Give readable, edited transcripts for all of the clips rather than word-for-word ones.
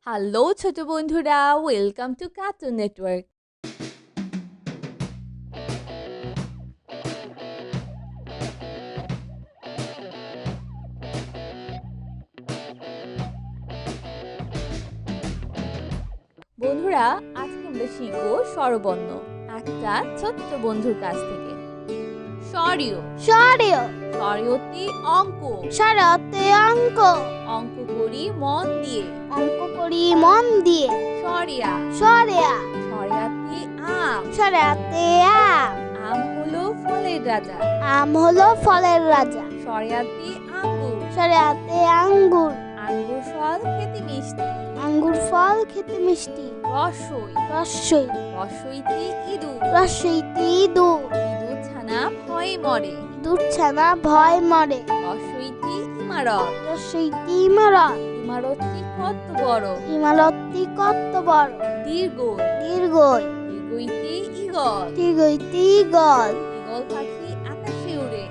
Hello ছোট বন্ধুরা, welcome to cartoon network. বন্ধুরা, আজকে আমরা শিখবো স্বরবর্ণ একটা ছোট্ট বন্ধুর কাছ থেকে। স্বরীয় স্বরীয় স্বরীয়তে অঙ্ক, স্বরতে অঙ্ক অঙ্ক করি মন দিয়ে। অঙ্ক করি মন দিয়ে। স্বরিয়া স্বরিয়া স্বরিয়াতে আম, স্বরাতে আম আম হলো ফলের রাজা। আম হলো ফলের রাজা। স্বরিয়াতে আঙ্গুর, স্বরাতে আঙ্গুর আঙ্গুর ফল খেতে মিষ্টি। আঙ্গুর ফল খেতে মিষ্টি। রসই রসই রসইতে ইঁদুর, রসইতে ইঁদুর ইঁদুর ছানা ভয়ে মরে। ইঁদুর ছানা ভয় মরে। রসইতে ইমারত, রসইতে ইমারত ইমারতটি কত বড়। ইমারতটি কত বড়। দীর্ঘই দীর্ঘই দীর্ঘইতে ঈগল, দীর্ঘইতে ঈগল ঈগল পাখি আকাশে উড়ে।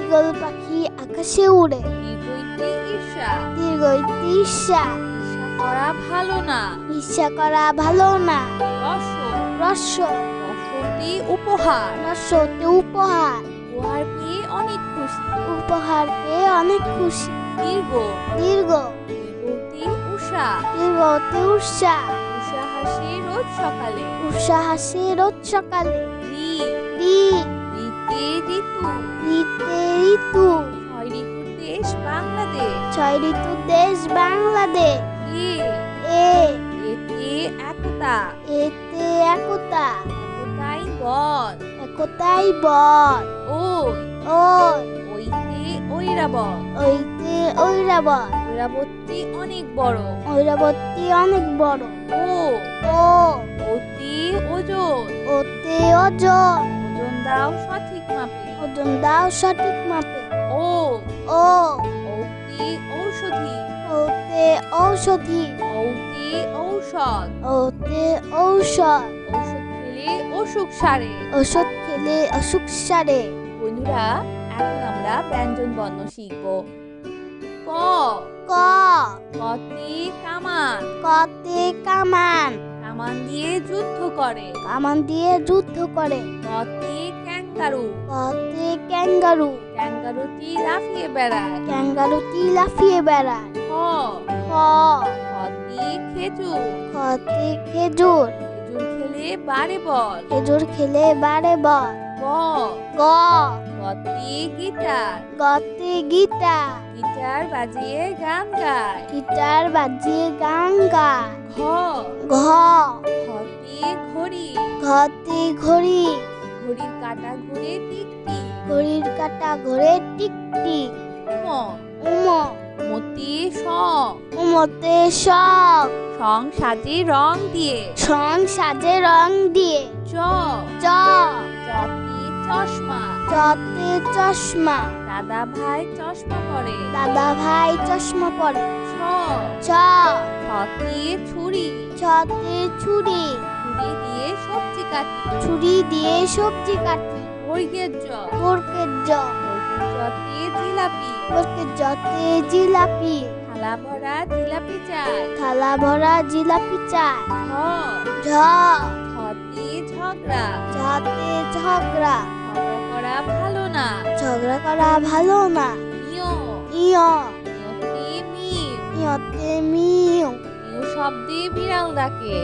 ঈগল পাখি আকাশে উড়ে। দীর্ঘইতে ঈর্ষা, দীর্ঘইতে ঈর্ষা ঈর্ষা করা ভালো না। ঈর্ষা করা ভালো না। রস রস রসতে উপহার, রসতে উপহার উপহার পেয়ে অনেক খুশি। উপহার পেয়ে অনেক খুশি। দীর্ঘ দীর্ঘ দীর্ঘতে উষা, দীর্ঘতে উষা উষা হাসে রোজ সকালে। উষা হাসে রোজ সকালে। ঋ ঋ ঋতে ঋতু, ঋতে ঋতু ছয় ঋতুর দেশ বাংলাদেশ। ছয় ঋতু দেশ বাংলাদেশ। এ এ এতে একতা, এতে একতা একতাই বল। একতাই বল। ওই ওই ওইতে ঐরাবত, ওইতে ঐরাবত ঐরাবতটি অনেক বড়। ঐরাবতী অনেক বড়। ও ও ওতে ওজন, ওতে ওজন ওজন দাও সঠিক মাপে। ওজন দাও সঠিক মাপে। ও ও ওতে ঔষধি, ওতে ঔষধি ওতে ঔষধ, ওতে ঔষধ ঔষধ খেলে অসুখ সারে। ওষুধ খেলে অসুখ সারে। বন্ধুরা, এখন আমরা ব্যঞ্জন বর্ণ শিখব। ক ক কতে কামান, কতে কামান কামান দিয়ে যুদ্ধ করে। কামান দিয়ে যুদ্ধ করে। কতে ক্যাঙ্গারু, কতে ক্যাঙ্গারু ক্যাঙ্গারুটি লাফিয়ে বেড়ায়। ক্যাঙ্গারুটি লাফিয়ে বেড়ায়। খ খ খতে খেজুর, খতে খেজুর খেজুর খেলে বাড়ে বল। খেজুর খেলে বাড়ে বল। গ গ গতে গিটার, গতে গিটার গিটার বাজিয়ে গান গায়। গিটার বাজিয়ে গান গায়। ঘ ঘ ঘতে ঘড়ি, ঘতে ঘড়ি ঘড়ির কাঁটা ঘুরে টিকটি। ঘড়ির কাঁটা ঘোরে টিকটিক। উম উম মতে সং, উমতে সব সং সাজে রং দিয়ে। সং সাজে রং দিয়ে। চ চ চতে চশমা, চতে চশমা দাদা ভাই চশমা পরে। দাদা ভাই চশমা পরে। ছ ছ ছতে ছুরি, ছতে ছুরি ছুরি দিয়ে সবজি কাটি। ছুরি দিয়ে সবজি কাটি। বর্গের জ বর্গের জ জতে জিলাপি, বর্গের জতে জিলাপি থালা ভরা জিলাপি চাই। থালা ভরা জিলাপি চায়। ঝ ঝ ঝতে ঝগড়া, ঝতে ঝগড়া ঝগড়া করা ভালো না। ঝগড়া করা ভালো না। ইয় ইয় ইয়তে মিউ, ইয়তে মিউ মিউ শব্দে বিড়াল ডাকে।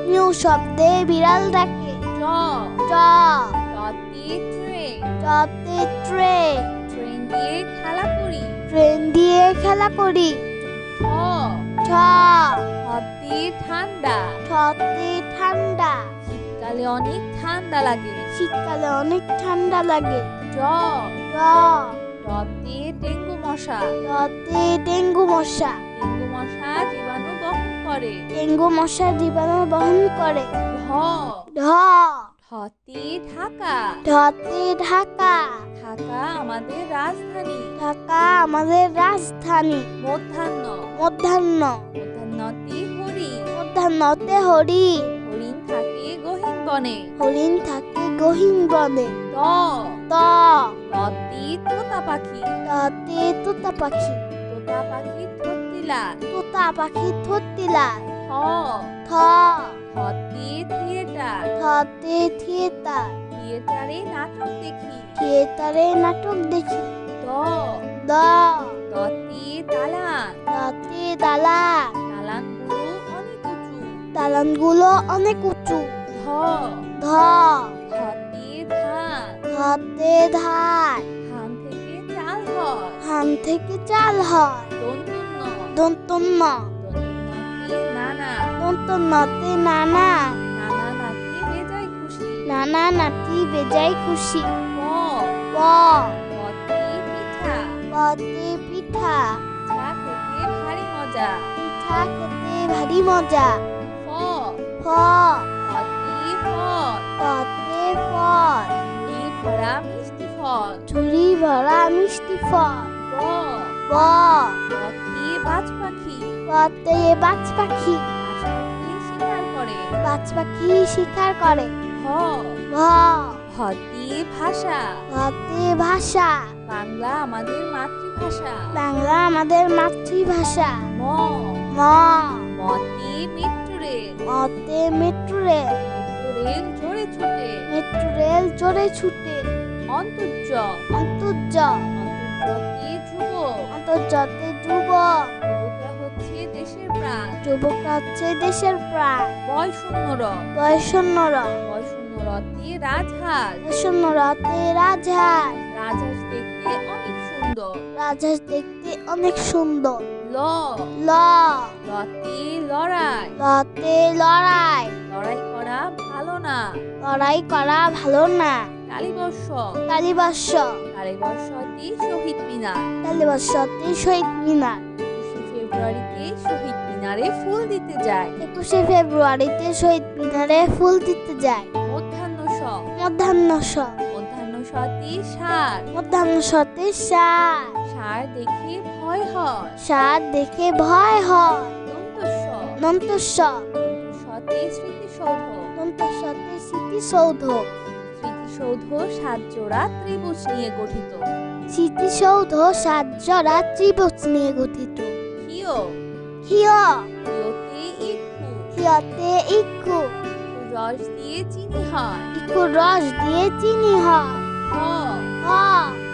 মিউ শব্দে বিড়াল ডাকে। ট ট টতে ট্রেন, টতে ট্রেন ট্রেন দিয়ে খেলা করি। ট্রেন দিয়ে খেলা করি। ঠ ঠ ঠতে ঠান্ডা, ঠতে ঠান্ডা শীতকালে অনেক ঠান্ডা লাগে। শীতকালে অনেক ঠান্ডা লাগে। ড ড ডতে ডেঙ্গু মশা, ডতে ডেঙ্গু মশা ডেঙ্গু মশা জীবাণু বহন করে। ডেঙ্গু মশা জীবাণু বহন করে। ঢ ঢ ঢতে ঢাকা, ঢতে ঢাকা ঢাকা আমাদের রাজধানী। ঢাকা আমাদের রাজধানী। মধ্যাহ্ন মধ্যাহ্ন মধ্যাহ্নতে হরিণ, মধ্যাহ্নতে হরি হরিণ থাকে গহীন বনে। হরিণ থাকে গহীন বনে। ত ত ততে তোতা পাখি, ততে তোতা পাখি তোতা পাখি ধরতে লাল। তোতা পাখির ঠোঁটটি লাল। থ থ থতে থিয়েটার। থতে থিয়েটার। থিয়েটারে নাটক দেখি। থিয়েটারে নাটক দেখি। দ দ দতে দালান। দতে দালান। দালানগুলো অনেক উঁচু। দালানগুলো অনেক উঁচু। ধ ধ ধতে ধান। ধতে ধান। ধান থেকে চাল হয়। ধান থেকে চাল হয়। দন্তন্য দন্তন্য দন্তন্যতে নানা। দন্তন্যতে নানা। নানা নাতি বেজায় খুশি। নানা নাতি বেজায় খুশি। প প পতে পিঠা। পদে পিঠা। পিঠা খেতে ভারী মজা। পিঠা খেতে ভারী মজা। ফ ফ ফতে ফল। পদে ফল। ঝুড়ি ভরা মিষ্টি ফল। ঝুড়ি ভরা মিষ্টি ফল। ব ব বতে বাজ পাখি। পদে বাজ পাখি। বাজ পাখি শিকার করে। বাজ পাখি শিকার করে। ভ ভ ভতে ভাষা। ভতে ভাষা। বাংলা আমাদের মাতৃভাষা। বাংলা আমাদের মাতৃভাষা। ম ম মতে মেট্রো রেল। মতে মেট্রো রেল। মেট্রো রেল জোরে ছুটে। মেট্রো রেল জোরে ছুটে। অন্তর্য অন্তর্য অন্তর্যতে যুবক। অন্তর্জাতে যুবক। যুবকরা হচ্ছে দেশের প্রাণ। যুবকরা হচ্ছে দেশের প্রাণ। বয়শূন্যর বয়সন্যরা। বয়শূন্যরতে রাজহাঁস। বয়সন্যরাতে রাজহাঁস। রাজহাঁস দেখতে অনেক সুন্দর। রাজহাঁস দেখতে অনেক সুন্দর। ল ল লতে লড়াই। লতে লড়াই। লড়াই করা ভালো না। লড়াই করা ভালো না। কালীবর্ষ কালীবর্ষ কালীবর্ষতে শহীদ মিনার। কালীবর্ষতে শহীদ মিনার। 21শে ফেব্রুয়ারিতে শহীদ মিনারে ফুল দিতে যায়। 21শে ফেব্রুয়ারিতে শহীদ মিনারে ফুল দিতে যায়। মধ্যাহ্ন স মধ্যাহ্ন স মধ্যাহ্ন সতে ষাঁড়। মধ্যাহ্ন সতে ষাঁড়। ষাঁড় দেখে ভয় হয়। ষাঁড় দেখে ভয় হয়। দন্তস্ব দন্তস্ব দন্তস্বতে স্মৃতিসৌধ। দন্তস্বতে স্মৃতিসৌধ। স্মৃতিসৌধ ৭ জোড়া ত্রিভুজ নিয়ে গঠিত। স্মৃতিসৌধ ৭ জোড়া ত্রিভুজ নিয়ে গঠিত। ক্ষীয় ক্ষীয় ক্ষীয়তে ইক্ষু। ক্ষীয়তে ইক্ষু। রস দিয়ে চিনি হয়। ইক্ষুর রস দিয়ে চিনি হয়। হ হ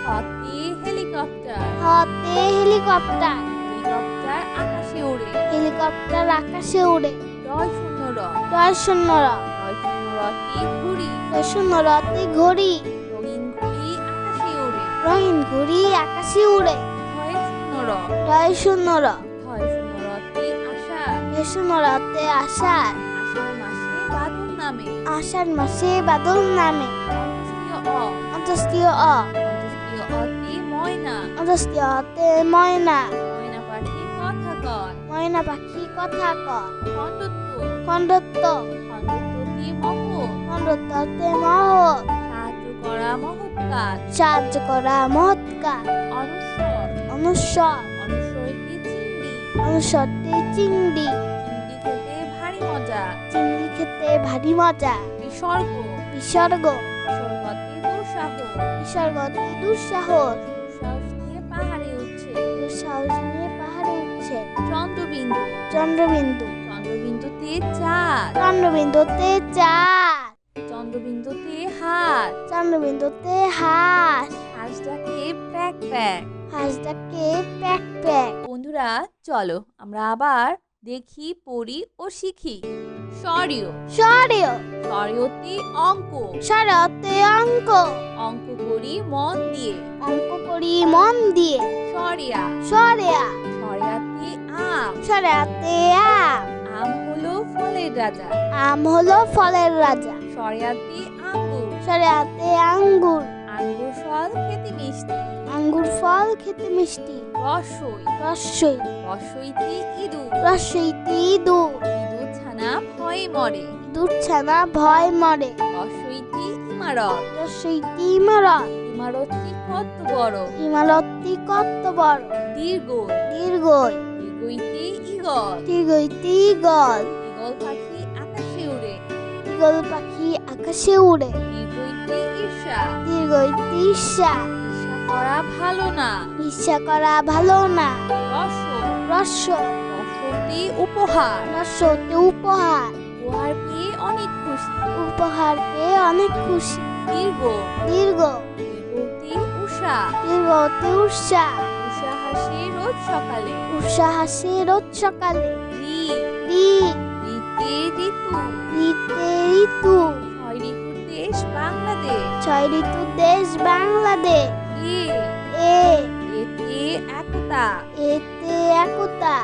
হতে হেলিকপ্টার। হতে হেলিকপ্টার। হেলিকপ্টার আকাশে ওড়ে। হেলিকপ্টার আকাশে উড়ে। রয় শূন্য র রয়শূন্যরা। রয় শূন্য রতে ঘুড়ি। রয়শূন্যরতে ঘড়ি। রঙিন ঘুড়ি আকাশে ওড়ে। রঙিন ঘড়ি আকাশে উড়ে। হয় শূন্য র রয়শূন্যরা। হয় শূন্য রতে আষাঢ়। রয়শূন্যরতে আষাঢ়। আষাঢ় মাসে বাদল নামে। আষাঢ় মাসে বাদল নামে। অন্তস্তীয় অ অন্তস্তীয় অ। অন্তস্তীয় অতে ময়না। অন্তস্তীয় অতে ময়না। ময়না পাখি কথা কয়। ময়না পাখি কথা কয়। খণ্ডত্ব খণ্ডত্ব খণ্ডত্বতে মহৎ। খণ্ডত্বতে মহৎ। সাহায্য করা মহৎ কাজ। সাহায্য করা মহৎ কাজ। অনুস্বর অনুস্বর অনুস্বরতে চিংড়ি। অনুস্বরতে চিংড়ি। চিংড়ি খেতে ভারী মজা। চিংড়ি খেতে ভারী মজা। বিসর্গ বিসর্গ বিসর্গতে দুঃসাহ। বিসর্গতে দুঃসাহস। দুঃসাহস নিয়ে পাহাড়ে উঠছে। দুঃসাহস নিয়ে পাহাড়ে উঠছে। চন্দ্রবিন্দু চন্দ্রবিন্দু চন্দ্রবিন্দুতে চাঁদ। চন্দ্রবিন্দুতে চাঁদ। চন্দ্রবিন্দুতে হাঁস। চন্দ্রবিন্দুতে হাঁস। হাঁস ডাকে প্যাক প্যাক। হাঁস ডাকে প্যাক প্যাক। বন্ধুরা চলো আমরা আবার দেখি পড়ি ও শিখি। স্বরীয় স্বরীয় স্বরীয়তে অঙ্ক। স্বরতে অঙ্ক। অঙ্ক করি মন দিয়ে। অঙ্ক করি মন দিয়ে। স্বরিয়া স্বরেয়া স্বরিয়াতে আম। স্বরেয়াতে আম। আম হলো ফলের রাজা। আম হলো ফলের রাজা। স্বরিয়াতে আঙ্গুর। স্বরেয়াতে আঙ্গুর। আঙ্গুর ফল খেতে মিষ্টি। আঙ্গুর ফল খেতে মিষ্টি। রসই রসই রসইতে ইঁদুর। রসইতে ইঁদুর। ইঁদুর ছানা ভয়ে মরে। ইঁদুর ছানা ভয় মরে। রসইতে ইমারত। রসইতে ইমারত। ইমারতটি কত বড়। ইমারতটি কত বড়। দীর্ঘই দীর্ঘই দীর্ঘইতে ঈগল। দীর্ঘইতে ঈগল। ঈগল পাখি আকাশে উড়ে। ঈগল পাখি আকাশে উড়ে। দীর্ঘইতে ঈর্ষা। দীর্ঘইতে ঈর্ষা। ঈর্ষা করা ভালো না। ঈর্ষা করা ভালো না। রসই রস্য রস্যতে উপহার, রস্যতে উপহার উপহার পেয়ে অনেক খুশি। উপহার পেয়ে অনেক খুশি দীর্ঘ, দীর্ঘ দীর্ঘতে উষা, দীর্ঘতে উৎসাহ উষা হাসে রোজ সকালে। উৎসাহ হাসে রোজ সকালে ঋ, ঋ ঋতে ঋতু, ঋতে ঋতু 6 ঋতুর দেশ বাংলাদেশ। 6 ঋতুর দেশ বাংলাদেশ এ, এ এতে একতা, এতে একতা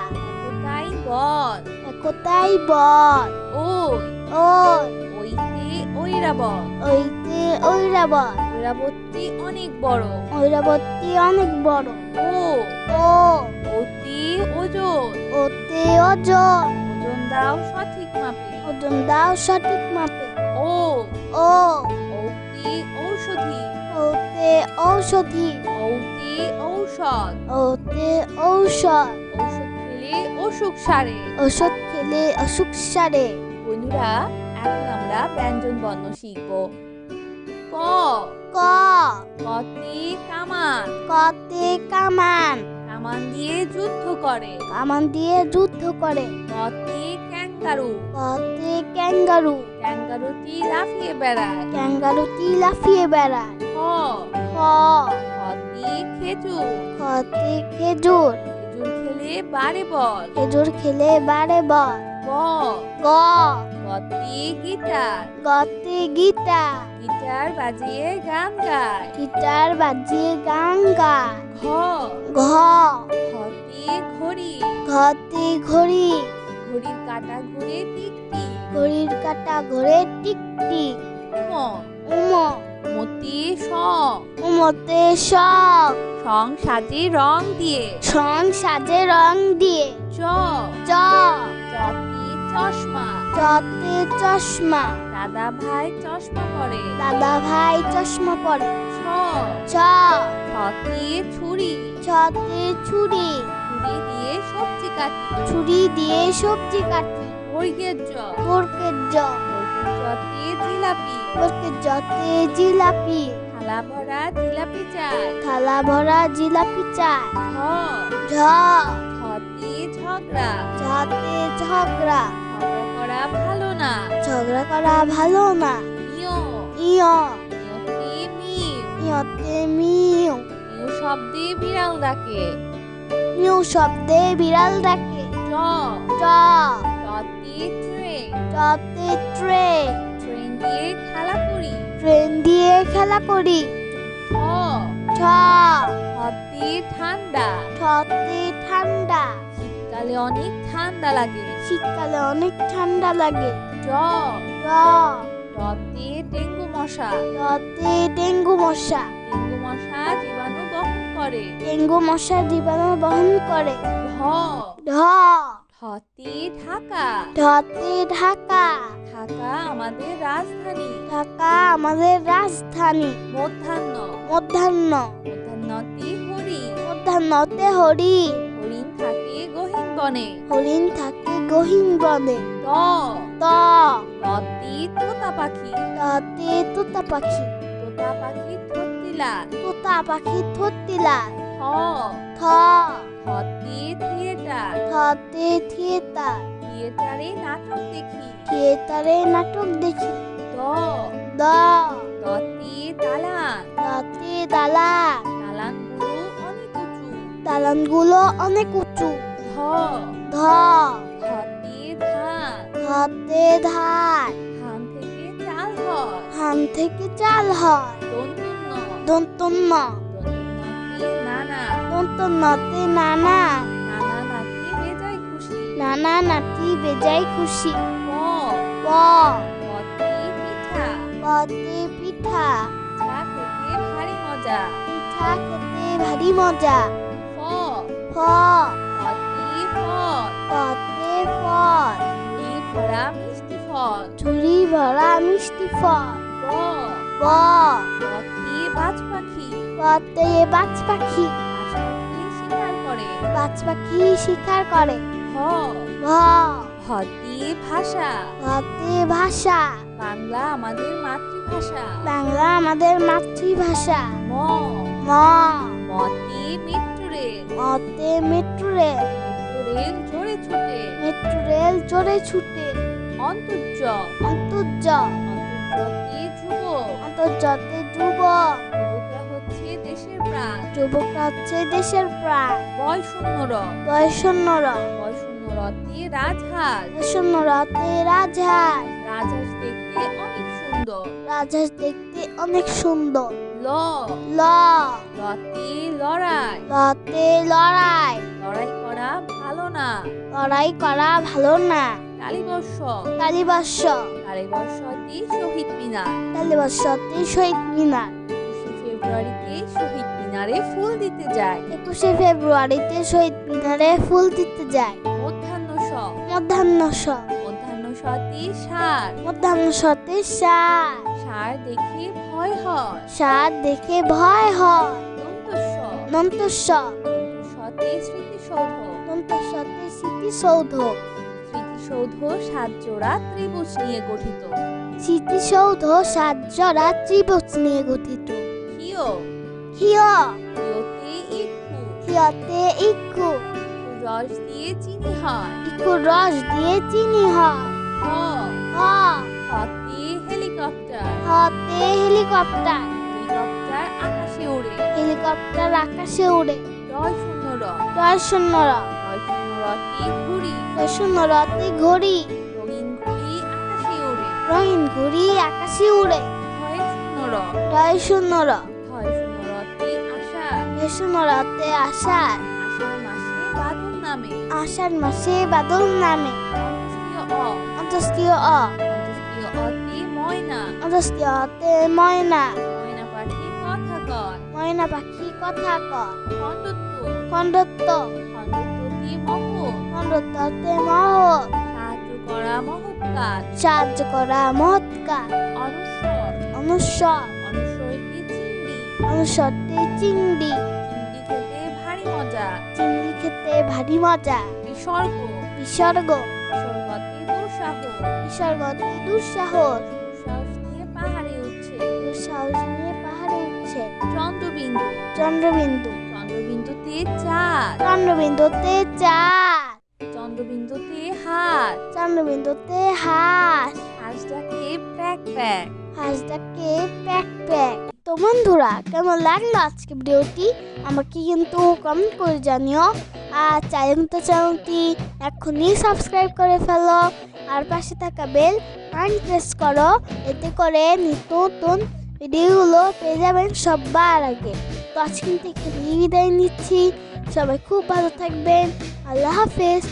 একতাই বল। একতাই বল ওই, ওই ওইতে ঐরাবত, ওইতে ঐরাবত ঐরাবতী অনেক বড়। ঐরাবতী অনেক বড় ও, ও ওতে ওজন, ওতে ওজন ওজন দাও সঠিক মাপে। ওজন দাও সঠিক মাপে ও, ও ওতে ঔষধি, ওতে ঔষধি ওতে ঔষধ, ওতে ঔষধ ঔষধ খেলে অসুখ সারে। ওষুধ খেলে অসুখ সারে বন্ধুরা, এখন আমরা ব্যঞ্জন বর্ণ শিখব। ক, ক কতে কামান, কতে কামান কামান দিয়ে যুদ্ধ করে। কামান দিয়ে যুদ্ধ করে কতে ক্যাঙ্গারু, কতে ক্যাঙ্গারু ক্যাঙ্গারুটি লাফিয়ে বেড়ায়। ক্যাঙ্গারুটি লাফিয়ে বেড়ায় খ, খ খতে খেজুর, খতে খেজুর খেজুর খেলে বাড়ে বল। খেজুর খেলে বাড়ে বল গ, গ গতে গিটার, গতে গিটার গিটার বাজিয়ে গান গায়। গিটার বাজিয়ে গান গায় ঘ, ঘ ঘতে ঘড়ি, ঘতে ঘড়ি ঘড়ির কাঁটা ঘুরে টিকটিক। ঘড়ির কাঁটা ঘোরে টিকটিক উম, উম মতে সং, উমতে সব সং সাজে রং দিয়ে। সং সাজে রং দিয়ে চ, চ চতে চশমা, চতে চশমা দাদা ভাই চশমা পরে। দাদা ভাই চশমা পরে ছ, ছ ছতে ছুরি, ছতে ছুরি ছুরি দিয়ে সবজি কাটি। ছুরি দিয়ে সবজি কাটি বর্গের জ, বরকের জ বর্গের জতে জিলাপি, বরকের জতে জিলাপি থালা ভরা জিলাপি চাই। থালা ভরা জিলাপি চায় ঝ, ঝ ঝতে ঝগড়া, ঝতে ঝগড়া ঝগড়া করা ভালো না। ঝগড়া করা ভালো না ইয়, ইয় ইয়তে মিউ, ইয়তে মিউ মিউ শব্দে বিড়াল ডাকে। মিউ শব্দে বিড়াল ডাকে ট, ট টতে ট্রেন, টতে ট্রেন ট্রেন দিয়ে খেলা করি। ট্রেন দিয়ে খেলা করি ঠ, ছ ঠতে ঠান্ডা, ঠতে ঠান্ডা শীতকালে অনেক ঠান্ডা লাগে। শীতকালে অনেক ঠান্ডা লাগে ড, ড ডতে ডেঙ্গু মশা, ডতে ডেঙ্গু মশা ডেঙ্গু মশা জীবাণু বহন করে। ডেঙ্গু মশা জীবাণু বহন করে ঢ, ঢ ঢতে ঢাকা, ঢতে ঢাকা ঢাকা আমাদের রাজধানী। ঢাকা আমাদের রাজধানী মধ্যাহ্ন, মধ্যাহ্ন মধ্যাহ্নতে হরিণ, মধ্যাহ্নতে হরিণ হরিণ থাকে গহীন বনে। হরিণ থাকে গহীন বনে ত, ত ততে তোতা পাখি, ততে তোতা পাখি তোতা পাখি থতিলা। তোতা পাখি থতিলাল থ, থ থতে থিয়েটার, থতে থিয়েটার থিয়েটারে নাটক দেখি। থিয়েটারে নাটক দেখি দ, দ দতে দালান, দতে দালান দালানগুলো অনেক উঁচু। দালানগুলো অনেক উঁচু ধ, ধ ধতে ধান, ধতে ধান ধান থেকে চাল হয়। ধান থেকে চাল হয় দন্তন্য, দন্তন্য দন্তন্যতে নানা, দন্তন্যতে নানা নানা নাতি বেজায় খুশি। নানা নাতি বেজায় খুশি প, প পতে পিঠা, পতে পিঠা পিঠা খেতে ভারী মজা। পিঠা খেতে ভারী মজা ফ, ফ ফতে ফল, পতে ফল এই ভরা মিষ্টি ফল। ঝুড়ি ভরা মিষ্টি ফল ব, ব বতে বাজ পাখি, পতে বাজ পাখি বাজ পাখি শিকার করে। বাজ পাখি শিকার করে ভ, ভ ভতে ভাষা, ভতে ভাষা বাংলা আমাদের মাতৃভাষা। বাংলা আমাদের মাতৃভাষা ম, ম মতে মেট্রো রেল, মতে মেট্রো রেল মেট্রো রেল জোরে ছুটে, মেট্রো রেল জোরে ছুটে, অন্তর্য অন্তর্য অন্তর্জাতে যুবক, অন্তর্জাতে যুবক, যুবকরা হচ্ছে দেশের প্রাণ, যুবকরা হচ্ছে দেশের প্রাণ, বয়শূন্যর বয়সন্যরা, বয়শূন্যরতে রাজহাঁস, বয়সন্যরাতে রাজহাঁস, রাজহাঁস দেখতে অনেক সুন্দর, রাজহাঁস দেখতে অনেক সুন্দর, ল ল লতে লড়াই, লতে লড়াই, লড়াই করা ভালো না, লড়াই করা ভালো না, কালীবর্ষ কালীবর্ষ, কালীবর্ষতে শহীদ মিনার, কালীবর্ষতে শহীদ মিনার, 21শে ফেব্রুয়ারিতে শহীদ মিনারে ফুল দিতে যায়, 21শে ফেব্রুয়ারিতে শহীদ মিনারে ফুল দিতে যায়, মধ্যাহ্ন স মধ্যাহ্ন স, মধ্যাহ্ন সতে ষাঁড়, মধ্যাহ্ন সতে ষাঁড়, ষাঁড় দেখে ভয় হয়, ষাঁড় দেখে ভয় হয়, দন্তস্ব দন্তস্ব, দন্তস্বতে স্মৃতিসৌধ, দন্তস্বতে স্মৃতিসৌধ, স্মৃতিসৌধ 7 জোড়া ত্রিভুজ নিয়ে গঠিত, স্মৃতিসৌধ 7 জোড়া ত্রিভুজ নিয়ে গঠিত, হিও হিয়, হিওতে ইক্ষু, হিয়তে ইক্ষু, রস দিয়ে চিনি হয়, ইক্ষুর রস দিয়ে চিনি হয়, হ হ, হতে হেলিকপ্টার, হতে হেলিকপ্টার, হেলিকপ্টার আকাশে ওড়ে, হেলিকপ্টার আকাশে উড়ে, রয় শূন্য র, রয় শূন্য র, রয় শূন্য রতে ঘুড়ি, রয় শূন্য রতে ঘড়ি, রঙিন ঘুড়ি আকাশে ওড়ে, রঙিন ঘড়ি আকাশে উড়ে, ধয় শূন্য র, রয় শূন্য র, ধয় শূন্য রতে আষাঢ়, রয় শূন্য রতে আষাঢ়, আষাঢ় মাসে বাদল নামে, আষাঢ় মাসে বাদল নামে, অন্তস্তীয় অ, অন্তস্তীয় অ, অন্তস্তীয় অতে ময়না, অন্তস্তীয় অতে ময়না, ময়না পাখি কথা কয়, ময়না পাখি কথা কয়, খণ্ডত্ব, খণ্ডত্ব, খণ্ডত্বতে মহৎ, খণ্ডত্বতে মহৎ, সাহায্য করা মহৎ কাজ, সাহায্য করা মহৎ কাজ, অনুস্বর, অনুস্বর, অনুস্বরতে চিংড়ি, অনুস্বরতে চিংড়ি, চিংড়ি খেতে ভারী মজা, চিংড়ি খেতে ভারী মজা, বিসর্গ, বিসর্গ, বিসর্গতে দুঃসাহস, বিসর্গতে দুঃসাহস, দুঃসাহস নিয়ে পাহাড়ে উঠছে, দুঃসাহস নিয়ে পাহাড়ে উঠছে, চন্দ্রবিন্দু, চন্দ্রবিন্দু, চন্দ্রবিন্দুতে চাঁদ, চন্দ্রবিন্দুতে চাঁদ, চন্দ্রবিন্দুতে হাঁস, চন্দ্রবিন্দুতে হাঁস, হাঁস ডাকে প্যাক প্যাক। হাঁস ডাকে প্যাক প্যাক। তো বন্ধুরা, কেমন লাগলো আজকে ভিডিওটি আমাকে কিন্তু কমেন্ট করে জানিও। আর চ্যানেলটি এখনই সাবস্ক্রাইব করে ফেলো, আর পাশে থাকা বেল আইকন প্রেস করো, এতে করে নিত্য নতুন ভিডিওগুলো পেয়ে যাবেন সবার আগে। তো আজকে থেকে বিদায় নিচ্ছি, সবাই খুব ভালো থাকবেন, আল্লাহ হাফেজ।